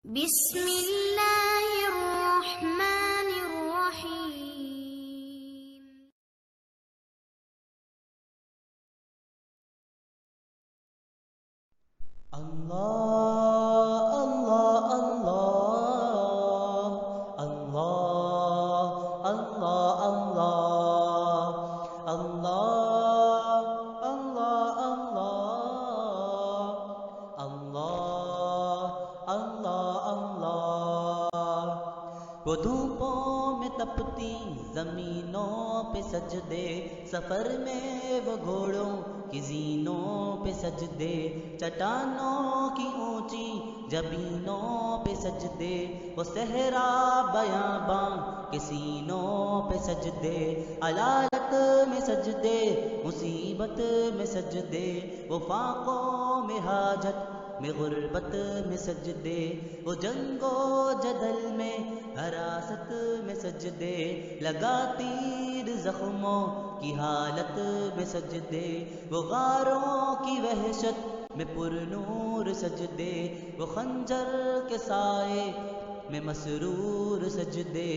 بسم اللہ الرحمن الرحیم۔ اللہ اللہ اللہ اللہ اللہ اللہ اللہ اللہ اللہ اللہ اللہ۔ وہ دھوپوں میں تپتی زمینوں پہ سجدے، سفر میں وہ گھوڑوں کی زینوں پہ سجدے، چٹانوں کی اونچی جبینوں پہ سجدے، وہ صحرا بیاباں کے سینوں پہ سجدے، علالت میں سجدے، مصیبت میں سجدے، وہ فاقوں میں حاجت میں غربت میں سجدے، وہ جنگ و جدل میں حراست میں سجدے، لگا تیر زخموں کی حالت میں سجدے، وہ غاروں کی وحشت میں پر نور سجدے، وہ خنجر کے سائے میں مسرور سجدے،